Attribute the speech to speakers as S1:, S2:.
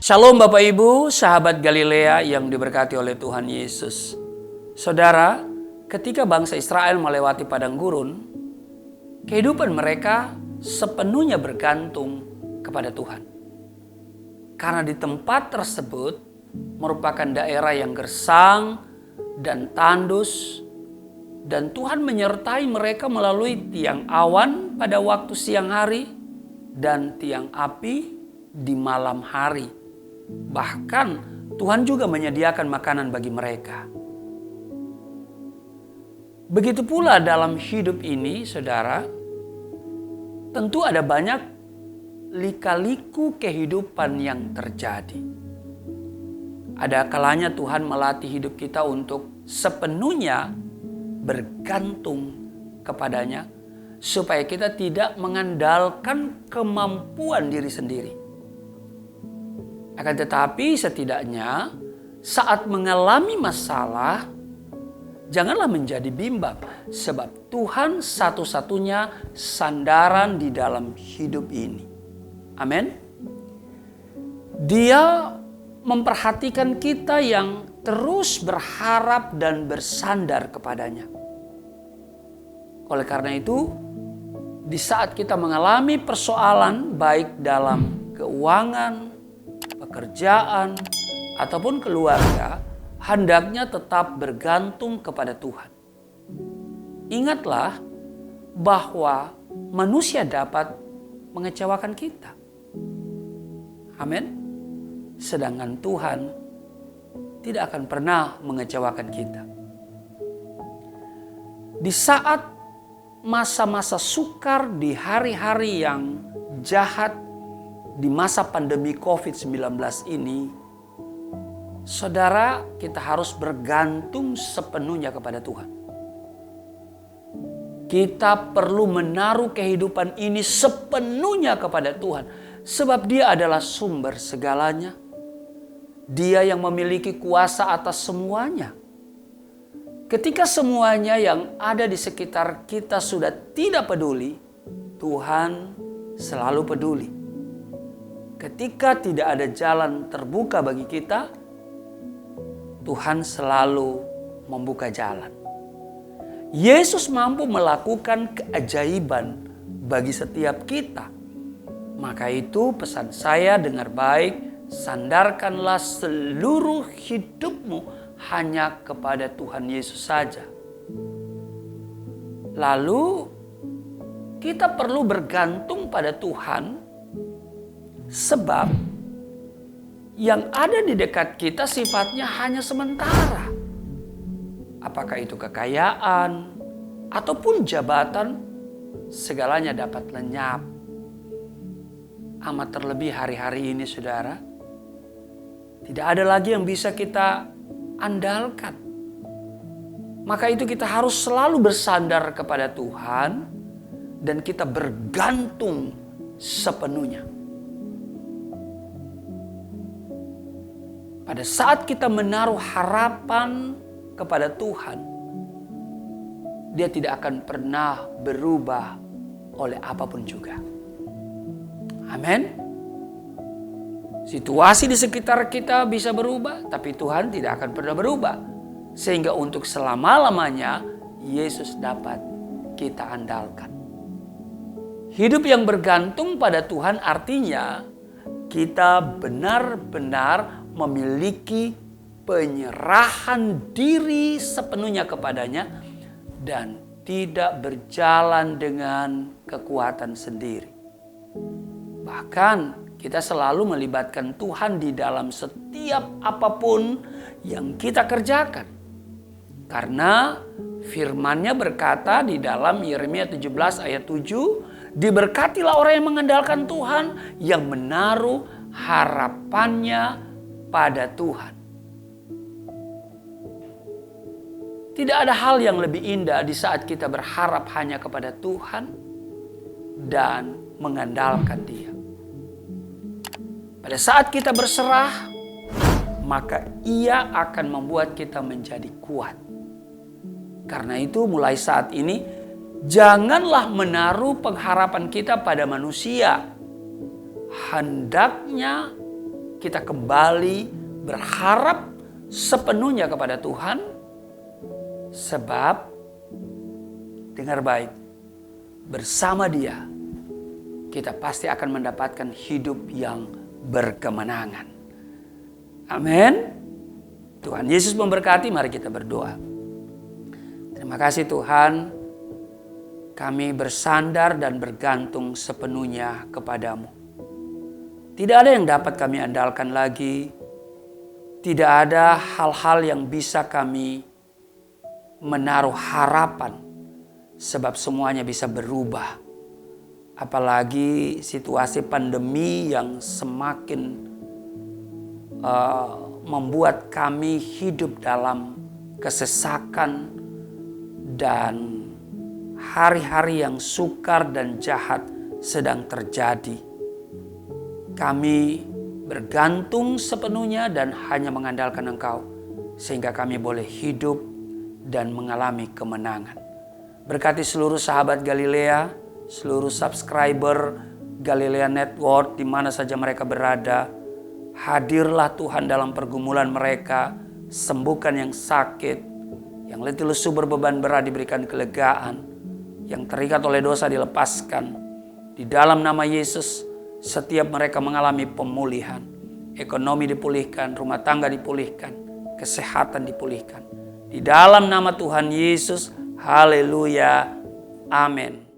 S1: Shalom Bapak Ibu, sahabat Galilea yang diberkati oleh Tuhan Yesus. Saudara, ketika bangsa Israel melewati padang gurun, kehidupan mereka sepenuhnya bergantung kepada Tuhan. Karena di tempat tersebut merupakan daerah yang gersang dan tandus, dan Tuhan menyertai mereka melalui tiang awan pada waktu siang hari dan tiang api di malam hari. Bahkan Tuhan juga menyediakan makanan bagi mereka. Begitu pula dalam hidup ini, saudara, tentu ada banyak lika-liku kehidupan yang terjadi. Ada kalanya Tuhan melatih hidup kita untuk sepenuhnya bergantung kepadanya, supaya kita tidak mengandalkan kemampuan diri sendiri. Akan tetapi setidaknya saat mengalami masalah, janganlah menjadi bimbang, sebab Tuhan satu-satunya sandaran di dalam hidup ini. Amin. Dia memperhatikan kita yang terus berharap dan bersandar kepadanya. Oleh karena itu, di saat kita mengalami persoalan baik dalam keuangan, pekerjaan, ataupun keluarga, hendaknya tetap bergantung kepada Tuhan. Ingatlah bahwa manusia dapat mengecewakan kita. Amin. Sedangkan Tuhan tidak akan pernah mengecewakan kita. Di saat masa-masa sukar, di hari-hari yang jahat, di masa pandemi COVID-19 ini, saudara, kita harus bergantung sepenuhnya kepada Tuhan. Kita perlu menaruh kehidupan ini sepenuhnya kepada Tuhan, sebab Dia adalah sumber segalanya. Dia yang memiliki kuasa atas semuanya. Ketika semuanya yang ada di sekitar kita sudah tidak peduli, Tuhan selalu peduli. Ketika tidak ada jalan terbuka bagi kita, Tuhan selalu membuka jalan. Yesus mampu melakukan keajaiban bagi setiap kita. Maka itu pesan saya, dengar baik, sandarkanlah seluruh hidupmu hanya kepada Tuhan Yesus saja. Lalu kita perlu bergantung pada Tuhan, sebab yang ada di dekat kita sifatnya hanya sementara. Apakah itu kekayaan ataupun jabatan, segalanya dapat lenyap. Amat terlebih hari-hari ini, saudara, tidak ada lagi yang bisa kita andalkan. Maka itu kita harus selalu bersandar kepada Tuhan dan kita bergantung sepenuhnya. Pada saat kita menaruh harapan kepada Tuhan, Dia tidak akan pernah berubah oleh apapun juga. Amin. Situasi di sekitar kita bisa berubah, tapi Tuhan tidak akan pernah berubah. Sehingga untuk selama-lamanya, Yesus dapat kita andalkan. Hidup yang bergantung pada Tuhan artinya kita benar-benar memiliki penyerahan diri sepenuhnya kepadanya dan tidak berjalan dengan kekuatan sendiri. Bahkan kita selalu melibatkan Tuhan di dalam setiap apapun yang kita kerjakan. Karena firman-Nya berkata di dalam Yeremia 17 ayat 7, diberkatilah orang yang mengandalkan Tuhan, yang menaruh harapannya pada Tuhan. Tidak ada hal yang lebih indah di saat kita berharap hanya kepada Tuhan dan mengandalkan Dia. Pada saat kita berserah, maka Ia akan membuat kita menjadi kuat. Karena itu mulai saat ini, janganlah menaruh pengharapan kita pada manusia. Hendaknya kita kembali berharap sepenuhnya kepada Tuhan. Sebab, dengar baik, bersama Dia kita pasti akan mendapatkan hidup yang berkemenangan. Amin. Tuhan Yesus memberkati, mari kita berdoa. Terima kasih Tuhan, kami bersandar dan bergantung sepenuhnya kepadamu. Tidak ada yang dapat kami andalkan lagi. Tidak ada hal-hal yang bisa kami menaruh harapan. Sebab semuanya bisa berubah. Apalagi situasi pandemi yang semakin membuat kami hidup dalam kesesakan dan hari-hari yang sukar dan jahat sedang terjadi. Kami bergantung sepenuhnya dan hanya mengandalkan Engkau, sehingga kami boleh hidup dan mengalami kemenangan. Berkati seluruh sahabat Galilea, seluruh subscriber Galilea Network di mana saja mereka berada. Hadirlah Tuhan dalam pergumulan mereka, sembuhkan yang sakit, yang letih lesu berbeban berat diberikan kelegaan, yang terikat oleh dosa dilepaskan. Di dalam nama Yesus, setiap mereka mengalami pemulihan. Ekonomi dipulihkan, rumah tangga dipulihkan, kesehatan dipulihkan. Di dalam nama Tuhan Yesus, haleluya, amin.